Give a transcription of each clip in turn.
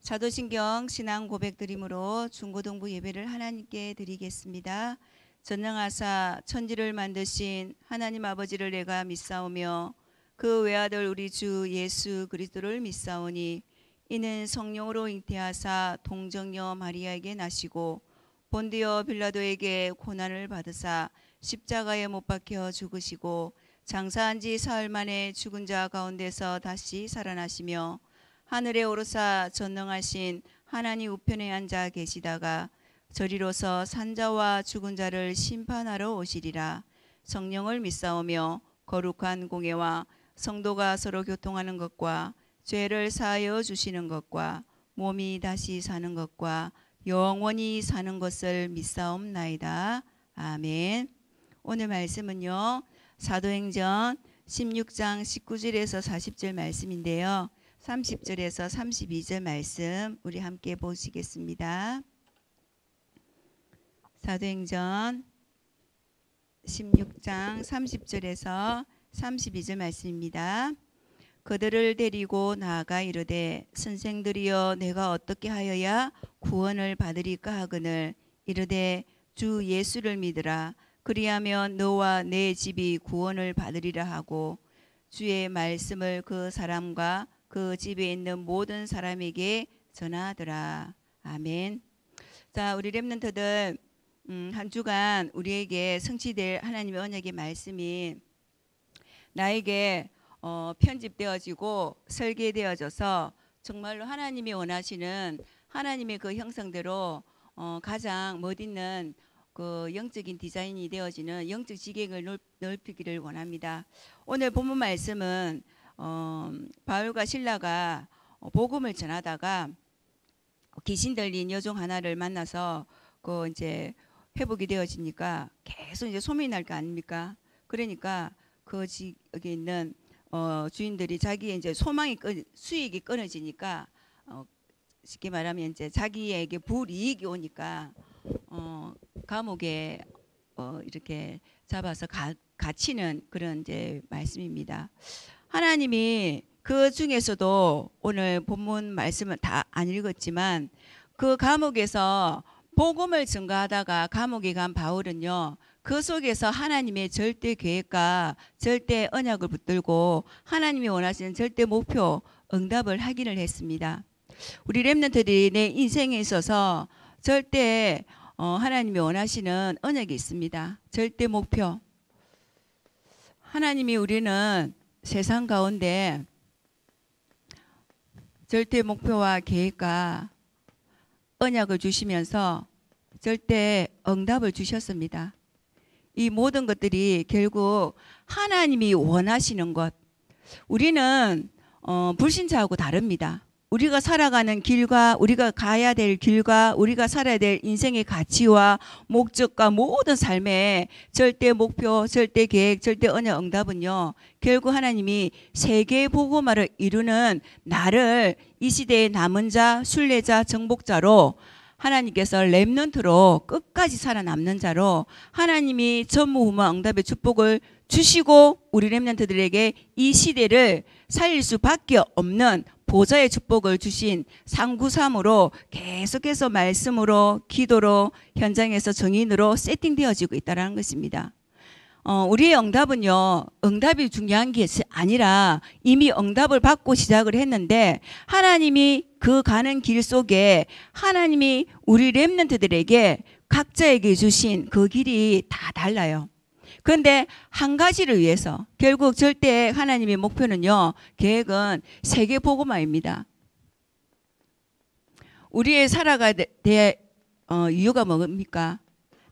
사도신경 신앙 고백 드림으로 중고등부 예배를 하나님께 드리겠습니다. 전능하사 천지를 만드신 하나님 아버지를 내가 믿사오며 그 외아들 우리 주 예수 그리스도를 믿사오니 이는 성령으로 잉태하사 동정녀 마리아에게 나시고 본디오 빌라도에게 고난을 받으사 십자가에 못 박혀 죽으시고 장사한 지 사흘 만에 죽은 자 가운데서 다시 살아나시며 하늘에 오르사 전능하신 하나님 우편에 앉아 계시다가 저리로서 산자와 죽은 자를 심판하러 오시리라. 성령을 믿사오며 거룩한 공예와 성도가 서로 교통하는 것과 죄를 사하여 주시는 것과 몸이 다시 사는 것과 영원히 사는 것을 믿사옵나이다. 아멘. 오늘 말씀은요, 사도행전 16장 19절에서 40절 말씀인데요, 30절에서 32절 말씀 우리 함께 보시겠습니다. 사도행전 16장 30절에서 32절 말씀입니다. 그들을 데리고 나아가 이르되 선생들이여 내가 어떻게 하여야 구원을 받으리까 하거늘 이르되 주 예수를 믿으라. 그리하면 너와 내 집이 구원을 받으리라 하고 주의 말씀을 그 사람과 그 집에 있는 모든 사람에게 전하더라. 아멘. 자, 우리 렘넌트들 한 주간 우리에게 성취될 하나님의 언약의 말씀이 나에게 편집되어지고 설계되어져서 정말로 하나님이 원하시는 하나님의 그 형상대로 가장 멋있는 그 영적인 디자인이 되어지는 영적 지경을 넓히기를 원합니다. 오늘 본문 말씀은 바울과 실라가 복음을 전하다가 귀신 들린 여종 하나를 만나서 그 이제 회복이 되어지니까 계속 이제 소문이 날 거 아닙니까? 그러니까 그 지역에 있는 주인들이 자기의 이제 수익이 끊어지니까 쉽게 말하면 이제 자기에게 불이익이 오니까 감옥에 이렇게 잡아서 갇히는 그런 이제 말씀입니다. 하나님이 그 중에서도 오늘 본문 말씀은 다 안 읽었지만 그 감옥에서 복음을 전가하다가 감옥에 간 바울은요, 그 속에서 하나님의 절대 계획과 절대 언약을 붙들고 하나님이 원하시는 절대 목표 응답을 확인을 했습니다. 우리 렘넌트들이 내 인생에 있어서 절대 하나님이 원하시는 언약이 있습니다. 절대 목표. 하나님이 우리는 세상 가운데 절대 목표와 계획과 언약을 주시면서 절대 응답을 주셨습니다. 이 모든 것들이 결국 하나님이 원하시는 것. 우리는 불신자하고 다릅니다. 우리가 살아가는 길과 우리가 가야 될 길과 우리가 살아야 될 인생의 가치와 목적과 모든 삶의 절대 목표, 절대 계획, 절대 언약 응답은요, 결국 하나님이 세계 복음화를 이루는 나를 이 시대의 남은 자, 순례자, 정복자로 하나님께서 렘넌트로 끝까지 살아남는 자로 하나님이 전무후무한 응답의 축복을 주시고 우리 렘넌트들에게 이 시대를 살릴 수밖에 없는 보좌의 축복을 주신 상구삼으로 계속해서 말씀으로 기도로 현장에서 정인으로 세팅되어지고 있다는 것입니다. 우리의 응답은요, 응답이 중요한 게 아니라 이미 응답을 받고 시작을 했는데 하나님이 그 가는 길 속에 하나님이 우리 렘넌트들에게 각자에게 주신 그 길이 다 달라요. 그런데 한 가지를 위해서 결국 절대 하나님의 목표는요, 계획은 세계 복음화입니다. 우리의 살아가야 될 이유가 뭡니까?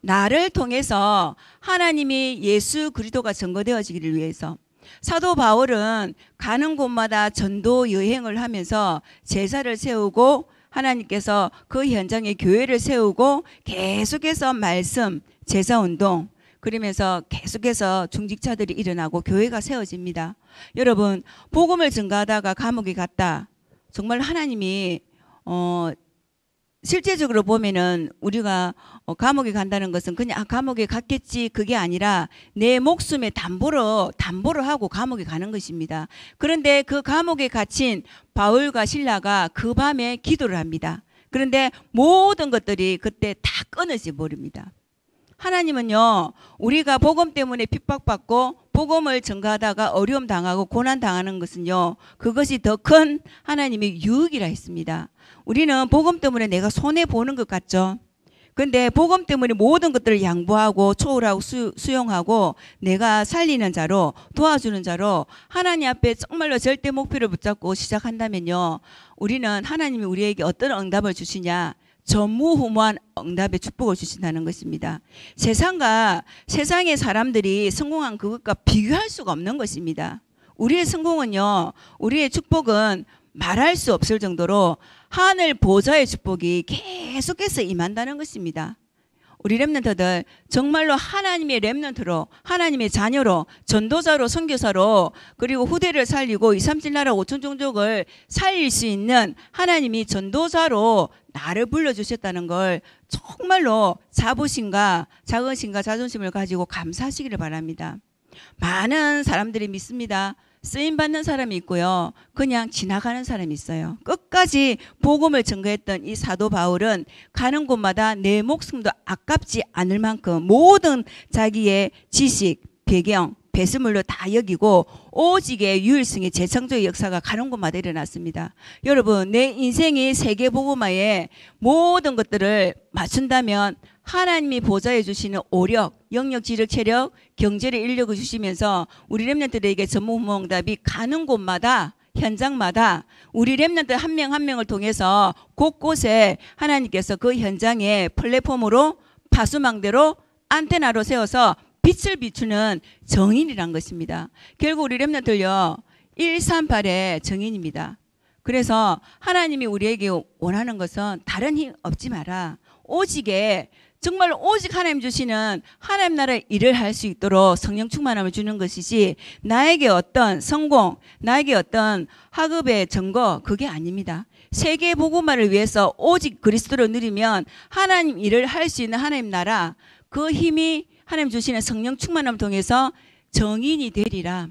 나를 통해서 하나님이 예수 그리스도가 증거되어지기를 위해서. 사도 바울은 가는 곳마다 전도 여행을 하면서 제사를 세우고 하나님께서 그 현장에 교회를 세우고 계속해서 말씀, 제사운동, 그러면서 계속해서 중직자들이 일어나고 교회가 세워집니다. 여러분, 복음을 전가하다가 감옥에 갔다. 정말 하나님이 실제적으로 보면은 우리가 감옥에 간다는 것은 그냥 감옥에 갔겠지 그게 아니라 내 목숨에 담보를 하고 감옥에 가는 것입니다. 그런데 그 감옥에 갇힌 바울과 실라가 그 밤에 기도를 합니다. 그런데 모든 것들이 그때 다 끊어져 버립니다. 하나님은요, 우리가 복음 때문에 핍박받고 복음을 전가하다가 어려움 당하고 고난 당하는 것은요, 그것이 더 큰 하나님의 유익이라 했습니다. 우리는 복음 때문에 내가 손해 보는 것 같죠. 근데 복음 때문에 모든 것들을 양보하고 초월하고 수용하고 내가 살리는 자로, 도와주는 자로 하나님 앞에 정말로 절대 목표를 붙잡고 시작한다면요, 우리는 하나님이 우리에게 어떤 응답을 주시냐, 전무후무한 응답의 축복을 주신다는 것입니다. 세상의 사람들이 성공한 그것과 비교할 수가 없는 것입니다. 우리의 성공은요, 우리의 축복은 말할 수 없을 정도로 하늘 보좌의 축복이 계속해서 임한다는 것입니다. 우리 렘넌트들 정말로 하나님의 렘넌트로, 하나님의 자녀로, 전도자로, 선교사로, 그리고 후대를 살리고 237 나라 5천 종족을 살릴 수 있는 하나님이 전도자로 나를 불러주셨다는 걸 정말로 자부심과 자존심을 가지고 감사하시기를 바랍니다. 많은 사람들이 믿습니다. 쓰임받는 사람이 있고요, 그냥 지나가는 사람이 있어요. 끝까지 복음을 전거했던 이 사도 바울은 가는 곳마다 내 목숨도 아깝지 않을 만큼 모든 자기의 지식, 배경, 배수물로 다 여기고 오직의 유일성의 재창조의 역사가 가는 곳마다 일어났습니다. 여러분, 내 인생이 세계복음화에 모든 것들을 맞춘다면 하나님이 보좌해 주시는 오력, 영역, 지력, 체력, 경제를 인력을 주시면서 우리 렘넌트들에게 전무후무응답이 가는 곳마다, 현장마다 우리 렘넌트 한 명 한 명을 통해서 곳곳에 하나님께서 그 현장에 플랫폼으로, 파수망대로, 안테나로 세워서 빛을 비추는 정인이란 것입니다. 결국 우리 렘넌트들요, 138의 정인입니다. 그래서 하나님이 우리에게 원하는 것은 다른 힘 얻지 마라. 정말 오직 하나님 주시는 하나님 나라의 일을 할 수 있도록 성령 충만함을 주는 것이지 나에게 어떤 성공, 나에게 어떤 학업의 증거, 그게 아닙니다. 세계 복음화를 위해서 오직 그리스도를 누리면 하나님 일을 할 수 있는 하나님 나라, 그 힘이 하나님 주시는 성령 충만함을 통해서 정인이 되리라.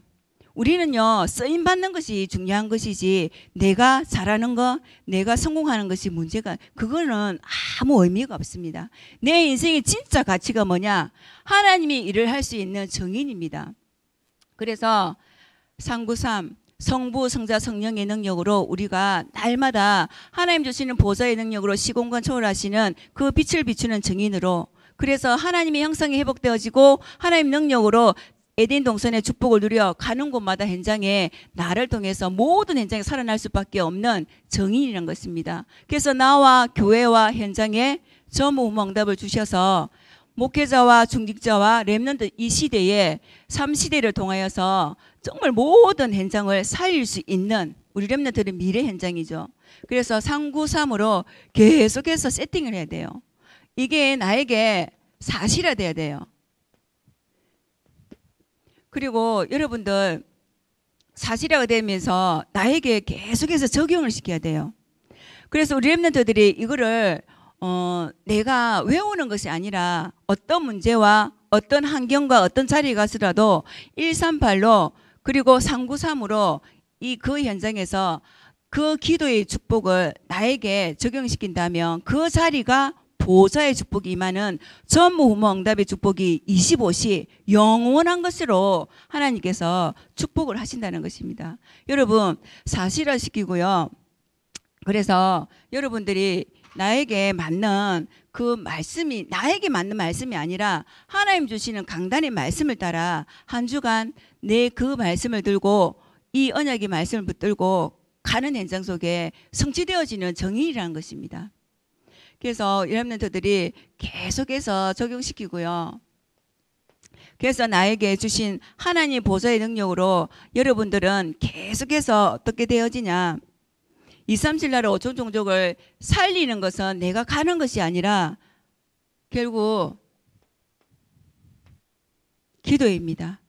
우리는요, 쓰임 받는 것이 중요한 것이지 내가 잘하는 거, 내가 성공하는 것이 문제가, 그거는 아무 의미가 없습니다. 내 인생의 진짜 가치가 뭐냐? 하나님이 일을 할 수 있는 정인입니다. 그래서 393 성부, 성자, 성령의 능력으로 우리가 날마다 하나님 주시는 보좌의 능력으로 시공간 초월하시는 그 빛을 비추는 정인으로, 그래서 하나님의 형상이 회복되어지고 하나님 능력으로 에덴 동산의 축복을 누려 가는 곳마다 현장에 나를 통해서 모든 현장에 살아날 수밖에 없는 정인이라는 것입니다. 그래서 나와 교회와 현장에 전무후무응답을 주셔서 목회자와 중직자와 렘넌트 이 시대에 3시대를 통하여서 정말 모든 현장을 살릴 수 있는 우리 렘넌트들의 미래 현장이죠. 그래서 393으로 계속해서 세팅을 해야 돼요. 이게 나에게 사실화 돼야 돼요. 그리고 여러분들 사실화가 되면서 나에게 계속해서 적용을 시켜야 돼요. 그래서 우리 렘넌트들이 이거를 내가 외우는 것이 아니라 어떤 문제와 어떤 환경과 어떤 자리에 가서라도 138로 그리고 393으로 그 현장에서 그 기도의 축복을 나에게 적용시킨다면 그 자리가 보좌의 축복이 임하는 전무후무응답의 축복이 25시 영원한 것으로 하나님께서 축복을 하신다는 것입니다. 여러분, 사실화시키고요. 그래서 여러분들이 나에게 맞는 그 말씀이 나에게 맞는 말씀이 아니라 하나님 주시는 강단의 말씀을 따라 한 주간 내 그 말씀을 들고 이 언약의 말씀을 붙들고 가는 현장 속에 성취되어지는 정의라는 것입니다. 그래서 렘넌트들이 계속해서 적용시키고요. 그래서 나에게 주신 하나님 보좌의 능력으로 여러분들은 계속해서 어떻게 되어지냐? 237 나라 5천 종족을 살리는 것은 내가 가는 것이 아니라 결국 기도입니다.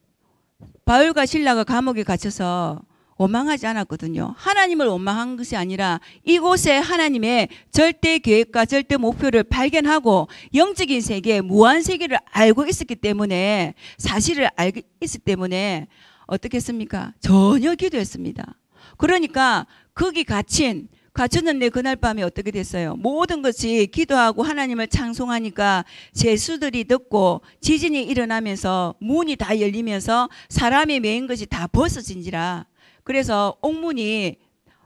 바울과 실라가 감옥에 갇혀서 원망하지 않았거든요. 하나님을 원망한 것이 아니라 이곳에 하나님의 절대 계획과 절대 목표를 발견하고 영적인 세계, 무한 세계를 알고 있었기 때문에, 사실을 알고 있었기 때문에 어떻게 했습니까? 전혀 기도했습니다. 그러니까 거기 갇혔는데 그날 밤에 어떻게 됐어요? 모든 것이 기도하고 하나님을 찬송하니까 제수들이 듣고 지진이 일어나면서 문이 다 열리면서 사람이 메인 것이 다 벗어진지라. 그래서 옥문이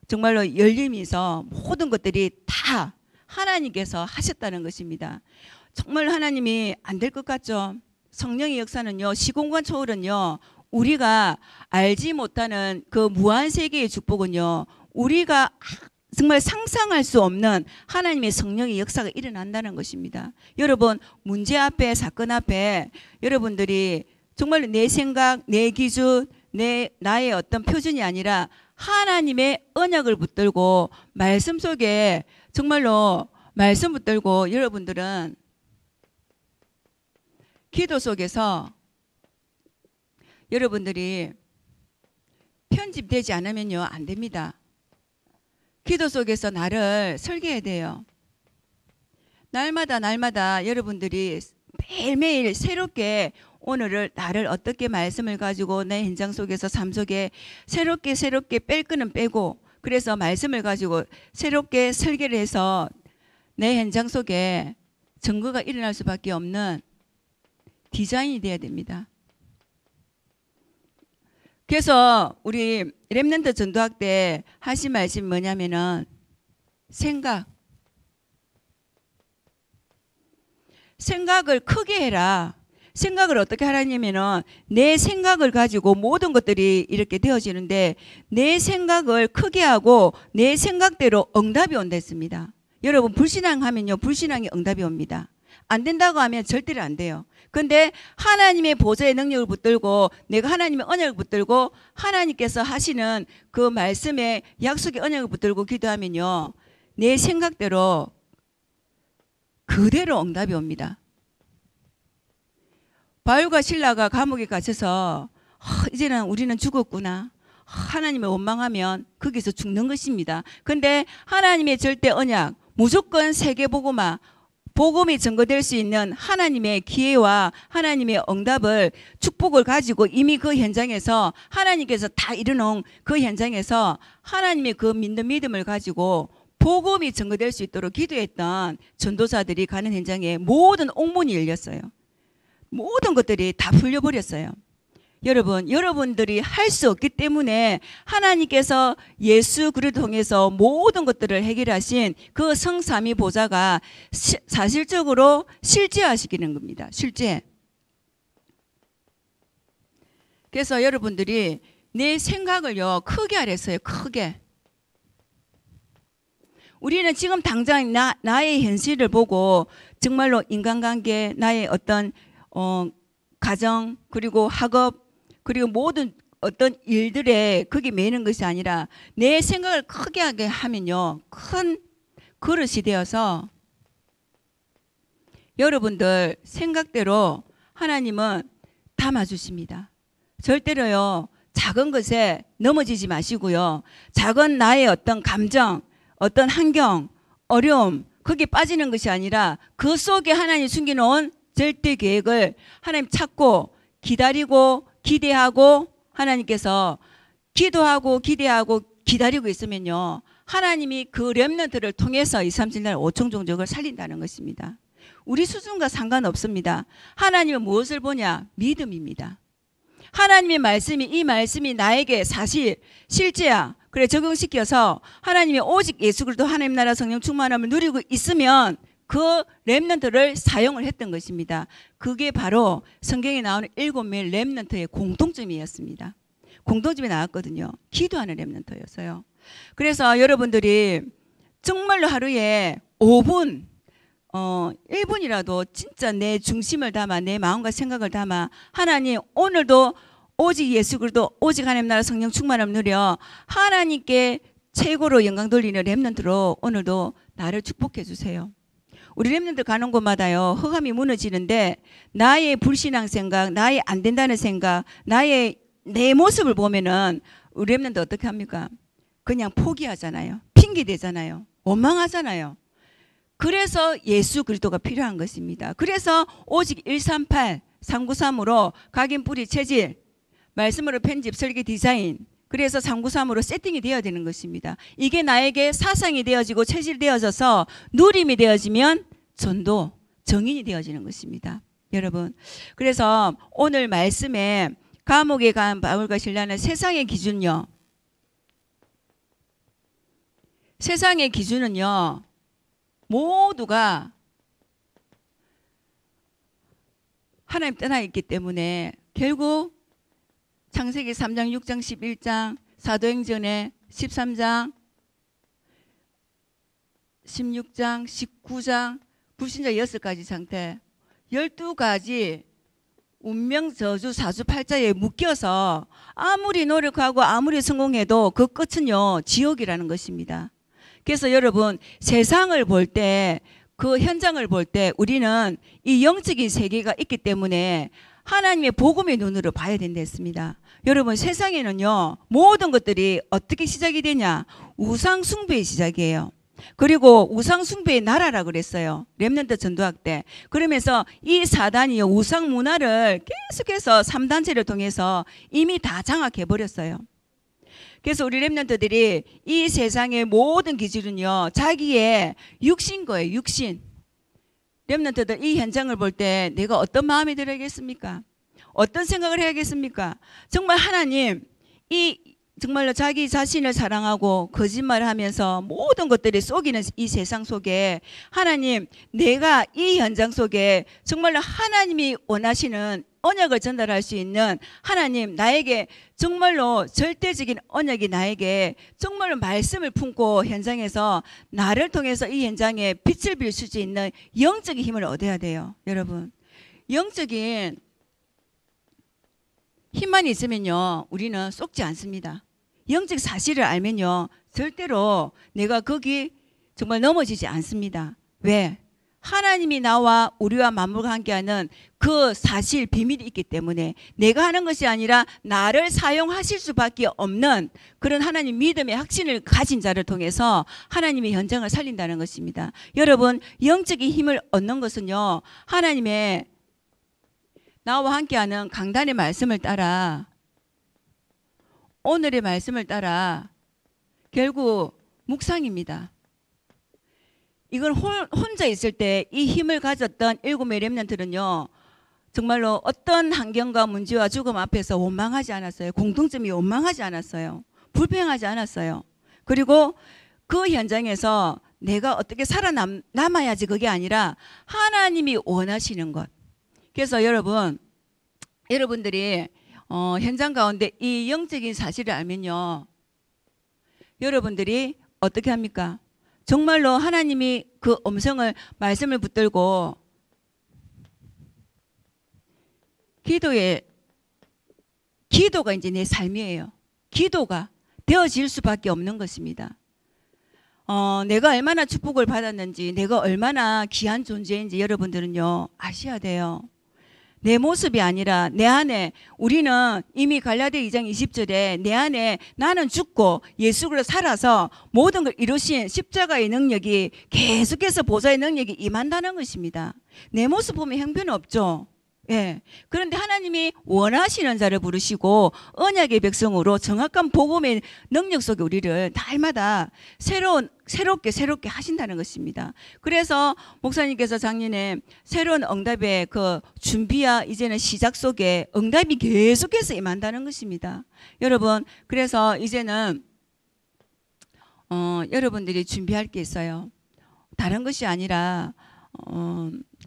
정말로 열리면서 모든 것들이 다 하나님께서 하셨다는 것입니다. 정말 하나님이 안 될 것 같죠? 성령의 역사는요, 시공간 초월은요, 우리가 알지 못하는 그 무한 세계의 축복은요, 우리가 정말 상상할 수 없는 하나님의 성령의 역사가 일어난다는 것입니다. 여러분, 문제 앞에, 사건 앞에 여러분들이 정말 내 생각, 내 기준, 나의 어떤 표준이 아니라 하나님의 언약을 붙들고 말씀 속에 정말로 말씀 붙들고 여러분들은 기도 속에서 여러분들이 편집되지 않으면요, 안 됩니다. 기도 속에서 나를 설계해야 돼요. 날마다 여러분들이 매일매일 새롭게 오늘을 나를 어떻게 말씀을 가지고 내 현장 속에서 삶 속에 새롭게 뺄 거는 빼고, 그래서 말씀을 가지고 새롭게 설계를 해서 내 현장 속에 증거가 일어날 수밖에 없는 디자인이 돼야 됩니다. 그래서 우리 렘넌트 전도학 때 하신 말씀이 뭐냐면은 생각을 크게 해라. 생각을 어떻게 하라냐면은 내 생각을 가지고 모든 것들이 이렇게 되어지는데 내 생각을 크게 하고 내 생각대로 응답이 온다 했습니다. 여러분, 불신앙하면요, 불신앙이 응답이 옵니다. 안 된다고 하면 절대로 안 돼요. 근데 하나님의 보좌의 능력을 붙들고 내가 하나님의 언약을 붙들고 하나님께서 하시는 그 말씀의 약속의 언약을 붙들고 기도하면요, 내 생각대로 그대로 응답이 옵니다. 바울과 실라가 감옥에 갇혀서 이제는 우리는 죽었구나, 하나님을 원망하면 거기서 죽는 것입니다. 근데 하나님의 절대 언약, 무조건 세계복음화, 복음이 증거될 수 있는 하나님의 기회와 하나님의 응답을, 축복을 가지고 이미 그 현장에서 하나님께서 다 이뤄놓은 그 현장에서 하나님의 그 믿는 믿음을 가지고 복음이 증거될 수 있도록 기도했던 전도사들이 가는 현장에 모든 옥문이 열렸어요. 모든 것들이 다 풀려버렸어요. 여러분, 여러분들이 할 수 없기 때문에 하나님께서 예수 그리스도를 통해서 모든 것들을 해결하신 그 성삼위 보좌가 사실적으로 실제화시키는 겁니다. 실제. 그래서 여러분들이 내 생각을요, 크게 하랬어요. 크게. 우리는 지금 당장 나의 현실을 보고 정말로 인간관계, 나의 어떤 가정, 그리고 학업, 그리고 모든 어떤 일들에 거기 매이는 것이 아니라 내 생각을 크게 하게 하면요, 큰 그릇이 되어서 여러분들 생각대로 하나님은 담아주십니다. 절대로요, 작은 것에 넘어지지 마시고요, 작은 나의 어떤 감정, 어떤 환경, 어려움, 거기에 빠지는 것이 아니라 그 속에 하나님이 숨겨놓은 절대 계획을 하나님 찾고 기다리고 기대하고 하나님께서 기도하고 기대하고 기다리고 있으면요, 하나님이 그 렘넌트를 통해서 2, 3, 7날 5천 종족을 살린다는 것입니다. 우리 수준과 상관없습니다. 하나님은 무엇을 보냐? 믿음입니다. 하나님의 말씀이, 이 말씀이 나에게 사실 실제야. 그래 적용시켜서 하나님의 오직 예수 그리스도 하나님 나라 성령 충만함을 누리고 있으면 그 렘넌트를 사용을 했던 것입니다. 그게 바로 성경에 나오는 7명의 렘넌트의 공통점이었습니다. 공통점이 나왔거든요. 기도하는 렘넌트였어요. 그래서 여러분들이 정말로 하루에 5분 1분이라도 진짜 내 중심을 담아, 내 마음과 생각을 담아, 하나님 오늘도 오직 예수 그리스도 오직 하나님 나라 성령 충만함을 누려 하나님께 최고로 영광 돌리는 렘넌트로 오늘도 나를 축복해 주세요. 우리 렘넌트 가는 곳마다요, 허감이 무너지는데 나의 불신앙 생각, 나의 안 된다는 생각, 내 모습을 보면은 우리 랩런트 어떻게 합니까? 그냥 포기하잖아요. 핑계 대잖아요. 원망하잖아요. 그래서 예수 그리스도가 필요한 것입니다. 그래서 오직 138, 393으로 각인 뿌리 체질, 말씀으로 편집, 설계, 디자인, 그래서 393으로 세팅이 되어야 되는 것입니다. 이게 나에게 사상이 되어지고 체질이 되어져서 누림이 되어지면 전도, 정인이 되어지는 것입니다. 여러분, 그래서 오늘 말씀에 감옥에 간 바울과 실라는 세상의 기준요. 세상의 기준은요. 모두가 하나님 떠나 있기 때문에 결국 창세기 3장, 6장, 11장, 사도행전의 13장, 16장, 19장, 불신자 6가지 상태, 12가지 운명, 저주, 사주팔자에 묶여서 아무리 노력하고 아무리 성공해도 그 끝은요, 지옥이라는 것입니다. 그래서 여러분, 세상을 볼 때, 그 현장을 볼 때 우리는 이 영적인 세계가 있기 때문에 하나님의 복음의 눈으로 봐야 된다 했습니다. 여러분, 세상에는요, 모든 것들이 어떻게 시작이 되냐? 우상 숭배의 시작이에요. 그리고 우상 숭배의 나라라 그랬어요. 렘넌트 전도학 때. 그러면서 이 사단이요, 우상 문화를 계속해서 3단체를 통해서 이미 다 장악해 버렸어요. 그래서 우리 렘넌트들이 이 세상의 모든 기준은요, 자기의 육신 거예요. 육신. 렘넌트들 이 현장을 볼 때 내가 어떤 마음이 들어야겠습니까? 어떤 생각을 해야겠습니까? 정말 하나님, 이 정말로 자기 자신을 사랑하고 거짓말을 하면서 모든 것들이 속이는 이 세상 속에 하나님, 내가 이 현장 속에 정말로 하나님이 원하시는 언약을 전달할 수 있는 하나님, 나에게 정말로 절대적인 언약이 나에게 정말로 말씀을 품고 현장에서 나를 통해서 이 현장에 빛을 빌 수 있는 영적인 힘을 얻어야 돼요. 여러분, 영적인 힘만 있으면요, 우리는 속지 않습니다. 영적 사실을 알면요, 절대로 내가 거기 정말 넘어지지 않습니다. 왜? 하나님이 나와 우리와 만물과 함께하는 그 사실, 비밀이 있기 때문에 내가 하는 것이 아니라 나를 사용하실 수밖에 없는 그런 하나님 믿음의 확신을 가진 자를 통해서 하나님의 현장을 살린다는 것입니다. 여러분, 영적인 힘을 얻는 것은요, 하나님의 나와 함께하는 강단의 말씀을 따라, 오늘의 말씀을 따라 결국 묵상입니다. 이건 혼자 있을 때 이 힘을 가졌던 7명의 렘넌트는요, 정말로 어떤 환경과 문제와 죽음 앞에서 원망하지 않았어요. 공통점이 원망하지 않았어요. 불평하지 않았어요. 그리고 그 현장에서 내가 어떻게 살아남아야지 그게 아니라 하나님이 원하시는 것. 그래서 여러분들이 현장 가운데 이 영적인 사실을 알면요, 여러분들이 어떻게 합니까? 정말로 하나님이 그 음성을, 말씀을 붙들고 기도가 이제 내 삶이에요. 기도가 되어질 수밖에 없는 것입니다. 내가 얼마나 축복을 받았는지, 내가 얼마나 귀한 존재인지 여러분들은요, 아셔야 돼요. 내 모습이 아니라 내 안에, 우리는 이미 갈라디아 2장 20절에 내 안에 나는 죽고 예수 그리스도로 살아서 모든 걸 이루신 십자가의 능력이 계속해서 보좌의 능력이 임한다는 것입니다. 내 모습 보면 형편 없죠. 예. 그런데 하나님이 원하시는 자를 부르시고 언약의 백성으로 정확한 복음의 능력 속에 우리를 날마다 새롭게 하신다는 것입니다. 그래서 목사님께서 작년에 새로운 응답의 그 준비와 이제는 시작 속에 응답이 계속해서 임한다는 것입니다. 여러분, 그래서 이제는 여러분들이 준비할 게 있어요. 다른 것이 아니라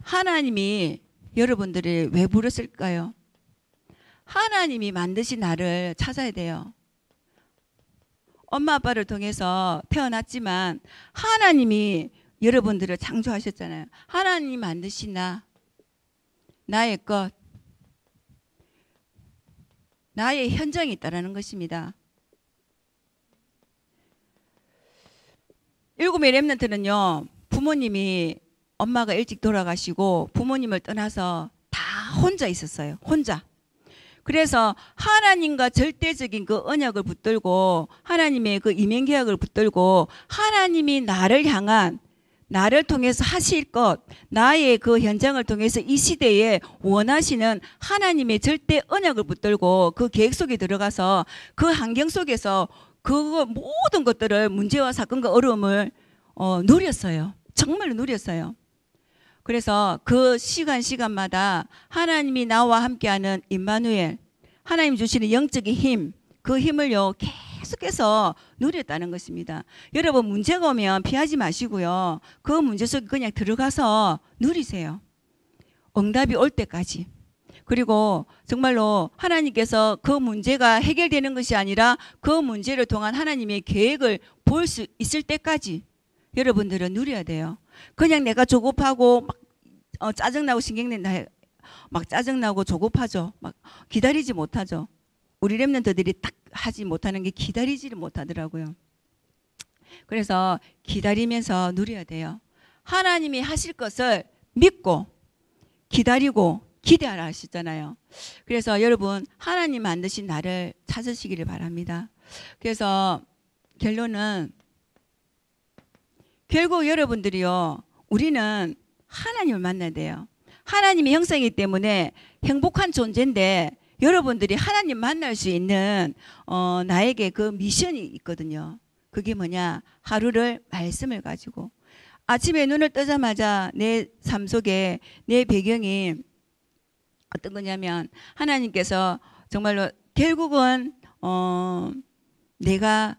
하나님이 여러분들이 왜 부르실까요? 하나님이 만드신 나를 찾아야 돼요. 엄마 아빠를 통해서 태어났지만 하나님이 여러분들을 창조하셨잖아요. 하나님이 만드신 나의 것, 나의 현장이 있다는 것입니다. 7명의 렘넌트는요, 부모님이, 엄마가 일찍 돌아가시고 부모님을 떠나서 다 혼자 있었어요. 혼자. 그래서 하나님과 절대적인 그 언약을 붙들고 하나님의 그 이면계약을 붙들고 하나님이 나를 향한 나를 통해서 하실 것, 나의 그 현장을 통해서 이 시대에 원하시는 하나님의 절대 언약을 붙들고 그 계획 속에 들어가서 그 환경 속에서 그 모든 것들을 문제와 사건과 어려움을 누렸어요. 정말로 누렸어요. 그래서 그 시간마다 하나님이 나와 함께하는 임마누엘, 하나님 주시는 영적인 힘, 그 힘을요 계속해서 누렸다는 것입니다. 여러분 문제가 오면 피하지 마시고요. 그 문제 속에 그냥 들어가서 누리세요. 응답이 올 때까지. 그리고 정말로 하나님께서 그 문제가 해결되는 것이 아니라 그 문제를 통한 하나님의 계획을 볼 수 있을 때까지 여러분들은 누려야 돼요. 그냥 내가 조급하고 막 짜증나고 신경낸다 막 짜증나고 조급하죠. 막 기다리지 못하죠. 우리 렘넌트들이 딱 하지 못하는 게 기다리지를 못하더라고요. 그래서 기다리면서 누려야 돼요. 하나님이 하실 것을 믿고 기다리고 기대하라 하시잖아요. 그래서 여러분 하나님 만드신 나를 찾으시기를 바랍니다. 그래서 결론은 결국 여러분들이요, 우리는 하나님을 만나야 돼요. 하나님의 형상이기 때문에 행복한 존재인데 여러분들이 하나님 만날 수 있는 나에게 그 미션이 있거든요. 그게 뭐냐? 하루를 말씀을 가지고 아침에 눈을 뜨자마자 내 삶 속에 내 배경이 어떤 거냐면 하나님께서 정말로 결국은 내가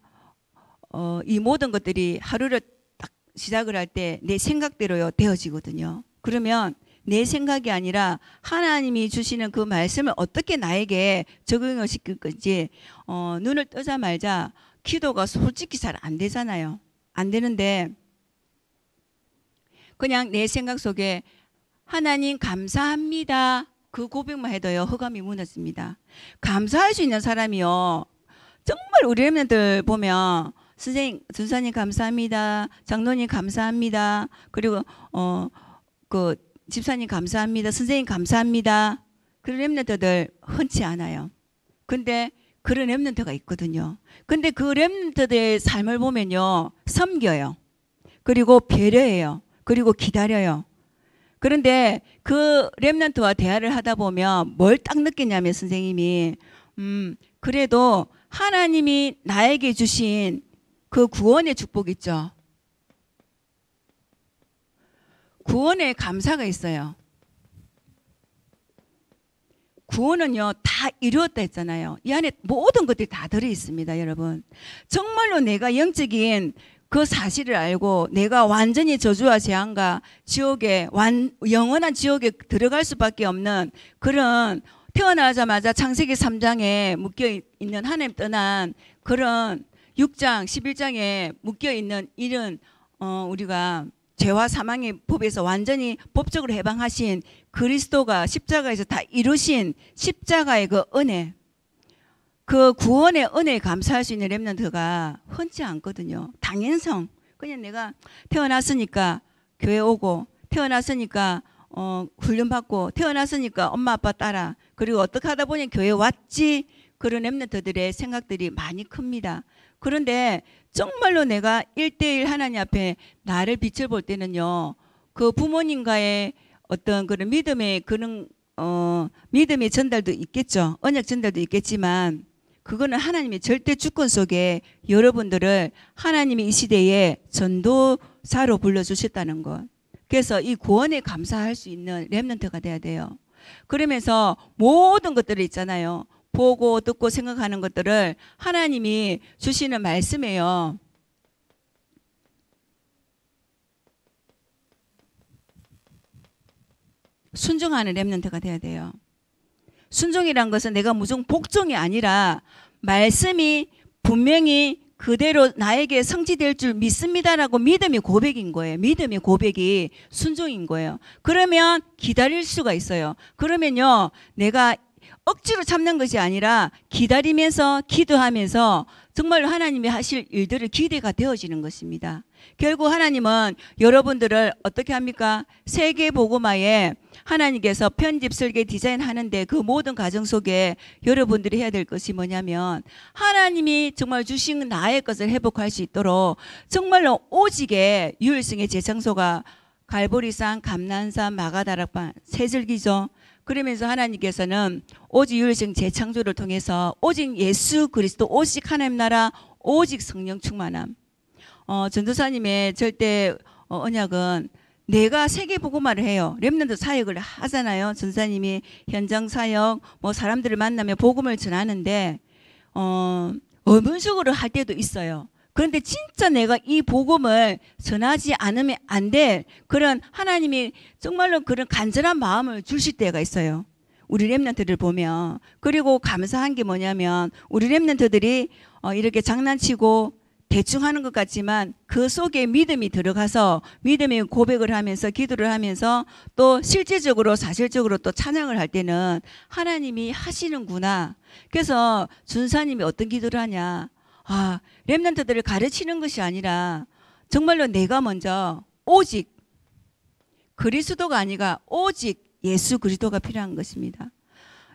이 모든 것들이 하루를 딱 시작을 할 때 내 생각대로 되어지거든요. 그러면 내 생각이 아니라 하나님이 주시는 그 말씀을 어떻게 나에게 적용을 시킬 건지 눈을 뜨자마자 기도가 솔직히 잘 안 되잖아요. 안 되는데 그냥 내 생각 속에 하나님 감사합니다. 그 고백만 해도요 흑암이 무너집니다. 감사할 수 있는 사람이요 정말 우리 렘넌트들 보면 선생님, 전사님 감사합니다. 장로님 감사합니다. 그리고 그 집사님 감사합니다. 선생님 감사합니다. 그런 렘넌트들 흔치 않아요. 근데 그런 렘넌트가 있거든요. 근데 그 렘넌트들의 삶을 보면요 섬겨요. 그리고 배려해요. 그리고 기다려요. 그런데 그 렘넌트와 대화를 하다 보면 뭘 딱 느끼냐면 선생님이 그래도 하나님이 나에게 주신 그 구원의 축복 있죠. 구원에 감사가 있어요. 구원은요 다 이루었다 했잖아요. 이 안에 모든 것들이 다 들어있습니다. 여러분 정말로 내가 영적인 그 사실을 알고 내가 완전히 저주와 재앙과 지옥에 영원한 지옥에 들어갈 수밖에 없는 그런 태어나자마자 창세기 3장에 묶여있는 하나님 떠난 그런 6장 11장에 묶여있는 이런 우리가 죄와 사망의 법에서 완전히 법적으로 해방하신 그리스도가 십자가에서 다 이루신 십자가의 그 은혜, 그 구원의 은혜에 감사할 수 있는 렘넌트가 흔치 않거든요. 당연성. 그냥 내가 태어났으니까 교회 오고 태어났으니까 훈련받고 태어났으니까 엄마 아빠 따라 그리고 어떻게 하다 보니 교회 왔지. 그런 렘넌트들의 생각들이 많이 큽니다. 그런데 정말로 내가 1:1 하나님 앞에 나를 빛을 볼 때는요. 그 부모님과의 어떤 그런 믿음의 그런 믿음의 전달도 있겠죠. 언약 전달도 있겠지만 그거는 하나님의 절대 주권 속에 여러분들을 하나님이 이 시대에 전도사로 불러주셨다는 것. 그래서 이 구원에 감사할 수 있는 렘넌트가 돼야 돼요. 그러면서 모든 것들이 있잖아요. 보고 듣고 생각하는 것들을 하나님이 주시는 말씀이에요. 순종하는 렘넌트가 돼야 돼요. 순종이란 것은 내가 무조건 복종이 아니라 말씀이 분명히 그대로 나에게 성취될 줄 믿습니다라고 믿음의 고백인 거예요. 믿음의 고백이 순종인 거예요. 그러면 기다릴 수가 있어요. 그러면요 내가 억지로 참는 것이 아니라 기다리면서 기도하면서 정말로 하나님이 하실 일들을 기대가 되어지는 것입니다. 결국 하나님은 여러분들을 어떻게 합니까? 세계복음화에 하나님께서 편집, 설계, 디자인 하는데 그 모든 과정 속에 여러분들이 해야 될 것이 뭐냐면 하나님이 정말 주신 나의 것을 회복할 수 있도록 정말로 오직의 유일성의 재창소가 갈보리산, 감난산, 마가다락반, 세절기죠. 그러면서 하나님께서는 오직 유일성 재창조를 통해서 오직 예수 그리스도, 오직 하나님 나라, 오직 성령 충만함. 전도사님의 절대 언약은 내가 세계 복음화를 해요. 렘넌트 사역을 하잖아요. 전사님이 현장 사역, 뭐 사람들을 만나며 복음을 전하는데 의문식으로 할 때도 있어요. 그런데 진짜 내가 이 복음을 전하지 않으면 안 될 그런 하나님이 정말로 그런 간절한 마음을 주실 때가 있어요. 우리 렘넌트들 보면. 그리고 감사한 게 뭐냐면 우리 렘넌트들이 이렇게 장난치고 대충 하는 것 같지만 그 속에 믿음이 들어가서 믿음의 고백을 하면서 기도를 하면서 또 실제적으로 사실적으로 또 찬양을 할 때는 하나님이 하시는구나. 그래서 준사님이 어떤 기도를 하냐. 렘넌트들을 가르치는 것이 아니라 정말로 내가 먼저 오직 그리스도가 아니라 오직 예수 그리스도가 필요한 것입니다.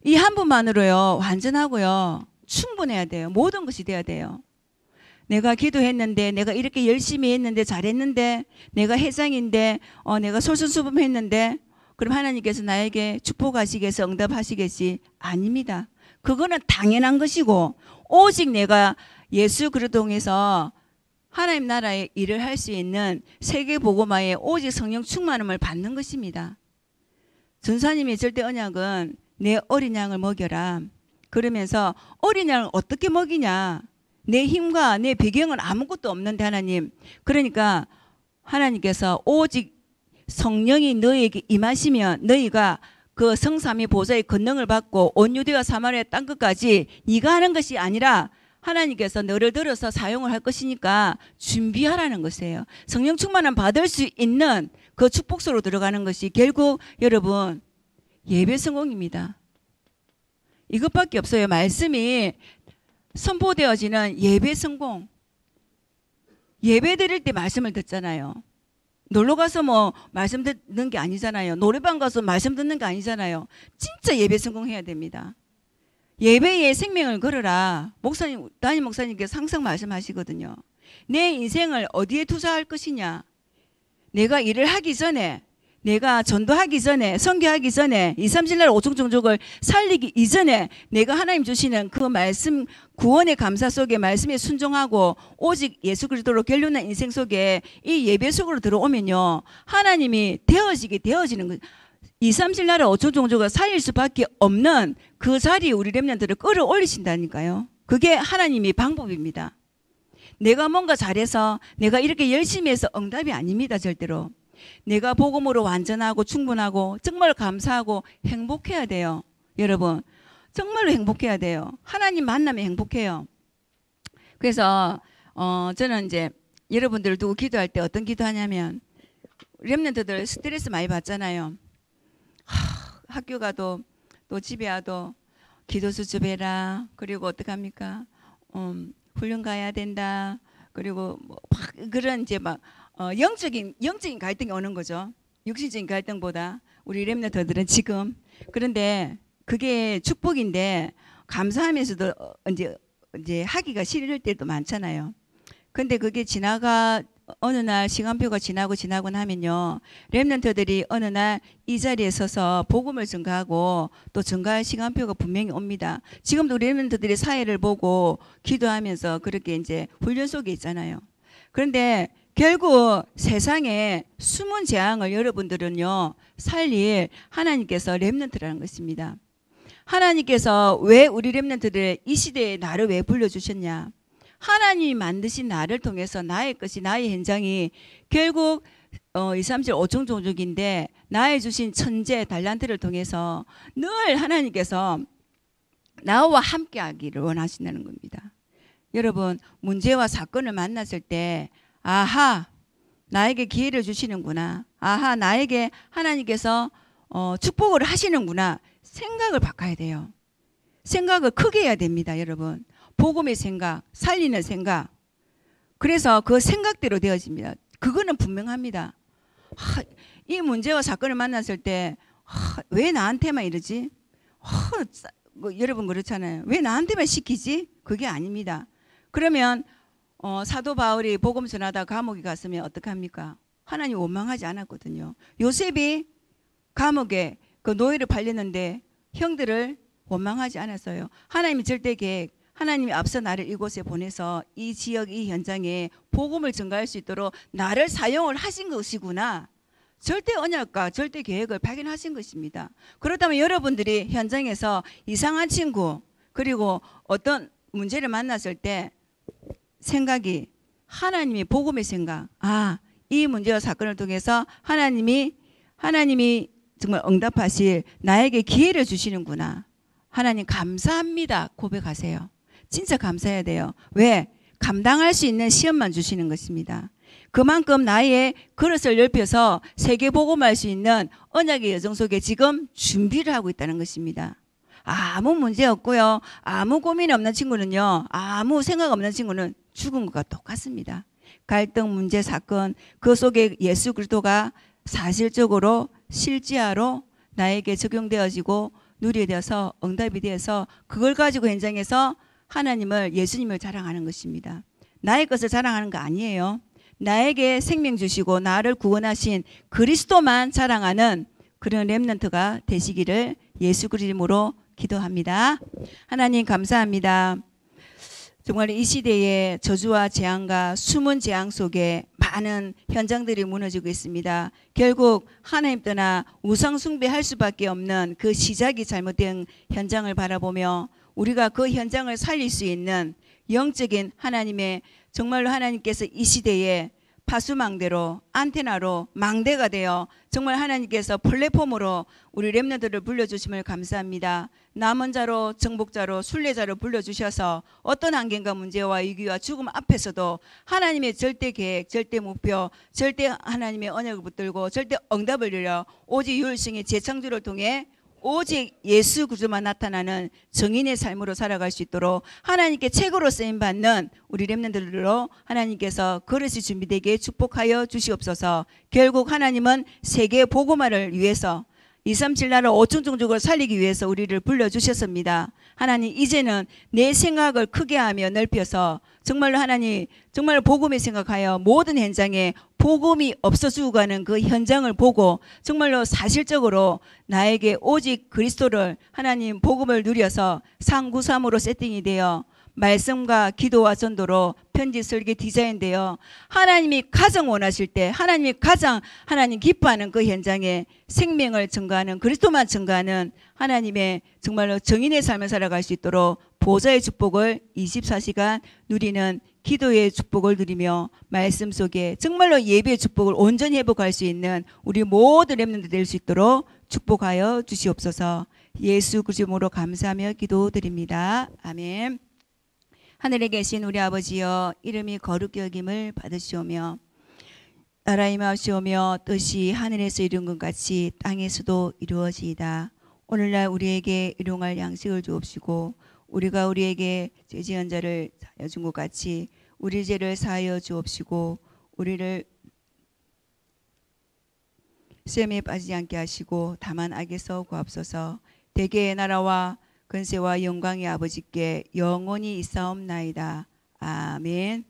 이 한 분만으로요 완전하고요 충분해야 돼요. 모든 것이 돼야 돼요. 내가 기도했는데 내가 이렇게 열심히 했는데 잘했는데 내가 회장인데 내가 솔선수범했는데 그럼 하나님께서 나에게 축복하시겠어 응답하시겠지? 아닙니다. 그거는 당연한 것이고 오직 내가 예수 그리스도 통해서 하나님 나라의 일을 할 수 있는 세계 복음화의 오직 성령 충만함을 받는 것입니다. 전사님의 절대 언약은 내 어린 양을 먹여라. 그러면서 어린 양을 어떻게 먹이냐. 내 힘과 내 배경은 아무것도 없는데 하나님. 그러니까 하나님께서 오직 성령이 너희에게 임하시면 너희가 그 성삼위 보좌의 권능을 받고 온 유대와 사마리아 땅 끝까지 네가 하는 것이 아니라 하나님께서 너를 들어서 사용을 할 것이니까 준비하라는 것이에요. 성령 충만함 받을 수 있는 그 축복소로 들어가는 것이 결국 여러분 예배 성공입니다. 이것밖에 없어요. 말씀이 선포되어지는 예배 성공. 예배 드릴 때 말씀을 듣잖아요. 놀러 가서 뭐 말씀 듣는 게 아니잖아요. 노래방 가서 말씀 듣는 게 아니잖아요. 진짜 예배 성공해야 됩니다. 예배에 생명을 걸어라. 목사님, 담임 목사님께서 항상 말씀하시거든요. 내 인생을 어디에 투자할 것이냐. 내가 일을 하기 전에, 내가 전도하기 전에, 선교하기 전에, 2, 3, 7날 5종 종족을 살리기 이전에 내가 하나님 주시는 그 말씀, 구원의 감사 속에 말씀에 순종하고 오직 예수 그리스도로 결론난 인생 속에 이 예배 속으로 들어오면요. 하나님이 되어지는 거예요. 2, 3, 7나라 5종 종족을 살릴 수밖에 없는 그 자리에 우리 렘넌트들을 끌어올리신다니까요. 그게 하나님의 방법입니다. 내가 뭔가 잘해서 내가 이렇게 열심히 해서 응답이 아닙니다. 절대로. 내가 복음으로 완전하고 충분하고 정말 감사하고 행복해야 돼요. 여러분 정말로 행복해야 돼요. 하나님 만나면 행복해요. 그래서 저는 이제 여러분들을 두고 기도할 때 어떤 기도하냐면 렘넌트들 스트레스 많이 받잖아요. 학교 가도 또 집에 와도 기도수 좀 해라. 그리고 어떡합니까? 훈련 가야 된다. 그리고 뭐 그런 이제 막 영적인 갈등이 오는 거죠. 육신적인 갈등보다 우리 렘넌트들은 지금. 그런데 그게 축복인데 감사하면서도 이제 하기가 싫을 때도 많잖아요. 근데 그게 어느 날 시간표가 지나고 나면요. 렘넌트들이 어느 날 이 자리에 서서 복음을 전가하고 또 전가할 시간표가 분명히 옵니다. 지금도 우리 렘넌트들이 사회를 보고 기도하면서 그렇게 이제 훈련 속에 있잖아요. 그런데 결국 세상에 숨은 재앙을 여러분들은요. 살릴 하나님께서 렘넌트라는 것입니다. 하나님께서 왜 우리 렘넌트들 이 시대에 나를 왜 불러주셨냐. 하나님이 만드신 나를 통해서 나의 것이 나의 현장이 결국 2, 3, 7, 5종 종족인데 나의 주신 천재 달란트를 통해서 늘 하나님께서 나와 함께 하기를 원하신다는 겁니다. 여러분 문제와 사건을 만났을 때 아하 나에게 기회를 주시는구나. 아하 나에게 하나님께서 축복을 하시는구나. 생각을 바꿔야 돼요. 생각을 크게 해야 됩니다. 여러분. 복음의 생각, 살리는 생각. 그래서 그 생각대로 되어집니다. 그거는 분명합니다. 이 문제와 사건을 만났을 때 왜 나한테만 이러지? 여러분 그렇잖아요. 왜 나한테만 시키지? 그게 아닙니다. 그러면 사도 바울이 복음 전하다 감옥에 갔으면 어떡합니까? 하나님 원망하지 않았거든요. 요셉이 감옥에 그 노예를 팔렸는데 형들을 원망하지 않았어요. 하나님의 절대 계획, 하나님이 앞서 나를 이곳에 보내서 이 지역, 이 현장에 복음을 전가할 수 있도록 나를 사용을 하신 것이구나. 절대 언약과 절대 계획을 발견하신 것입니다. 그렇다면 여러분들이 현장에서 이상한 친구 그리고 어떤 문제를 만났을 때 생각이 하나님이 복음의 생각, 이 문제와 사건을 통해서 하나님이 정말 응답하실 나에게 기회를 주시는구나. 하나님 감사합니다. 고백하세요. 진짜 감사해야 돼요. 왜? 감당할 수 있는 시험만 주시는 것입니다. 그만큼 나의 그릇을 넓혀서 세계 복음할 수 있는 언약의 여정 속에 지금 준비를 하고 있다는 것입니다. 아무 문제 없고요. 아무 고민 없는 친구는요. 아무 생각 없는 친구는 죽은 것과 똑같습니다. 갈등, 문제, 사건 그 속에 예수 그리스도가 사실적으로 실제화로 나에게 적용되어지고 누리되어서 응답이 되어서 그걸 가지고 현장에서 하나님을 예수님을 자랑하는 것입니다. 나의 것을 자랑하는 거 아니에요. 나에게 생명 주시고 나를 구원하신 그리스도만 자랑하는 그런 렘넌트가 되시기를 예수 그리스도 이름으로 기도합니다. 하나님 감사합니다. 정말 이 시대의 저주와 재앙과 숨은 재앙 속에 많은 현장들이 무너지고 있습니다. 결국 하나님 떠나 우상 숭배할 수밖에 없는 그 시작이 잘못된 현장을 바라보며 우리가 그 현장을 살릴 수 있는 영적인 하나님의 정말로 하나님께서 이 시대에 파수망대로 안테나로 망대가 되어 정말 하나님께서 플랫폼으로 우리 렘너들을 불러주심을 감사합니다. 남은 자로 정복자로 순례자로 불러주셔서 어떤 환경과 문제와 위기와 죽음 앞에서도 하나님의 절대 계획, 절대 목표, 절대 하나님의 언약을 붙들고 절대 응답을 누려 오직 유일성의 재창조를 통해 오직 예수 그리스도만 나타나는 정인의 삶으로 살아갈 수 있도록 하나님께 책으로 쓰임받는 우리 렘넌트들로 하나님께서 그릇이 준비되게 축복하여 주시옵소서. 결국 하나님은 세계 복음화를 위해서 237 나라 5천 종족을 살리기 위해서 우리를 불러주셨습니다. 하나님 이제는 내 생각을 크게 하며 넓혀서 정말로 하나님 정말 복음에 생각하여 모든 현장에 복음이 없어 죽어가는 그 현장을 보고 정말로 사실적으로 나에게 오직 그리스도를 하나님 복음을 누려서 상구삼으로 세팅이 되어 말씀과 기도와 전도로 편지 설계 디자인되어 하나님이 가장 원하실 때 하나님이 가장 하나님 기뻐하는 그 현장에 생명을 증거하는 그리스도만 증거하는 하나님의 정말로 정인의 삶을 살아갈 수 있도록 보좌의 축복을 24시간 누리는 기도의 축복을 누리며 말씀 속에 정말로 예배의 축복을 온전히 회복할 수 있는 우리 모든 렘넌트 될 수 있도록 축복하여 주시옵소서. 예수 그리스도 이름으로 감사하며 기도드립니다. 아멘. 하늘에 계신 우리 아버지여 이름이 거룩히 여김을 받으시오며 나라 임하시오며 뜻이 하늘에서 이룬 것 같이 땅에서도 이루어지이다. 오늘날 우리에게 일용할 양식을 주옵시고 우리가 우리에게 죄지은 자를 사하여 준 것 같이 우리 죄를 사하여 주옵시고 우리를 시험에 빠지지 않게 하시고 다만 악에서 구하옵소서. 대개의 나라와 근세와 영광의 아버지께 영원히 있사옵나이다. 아멘.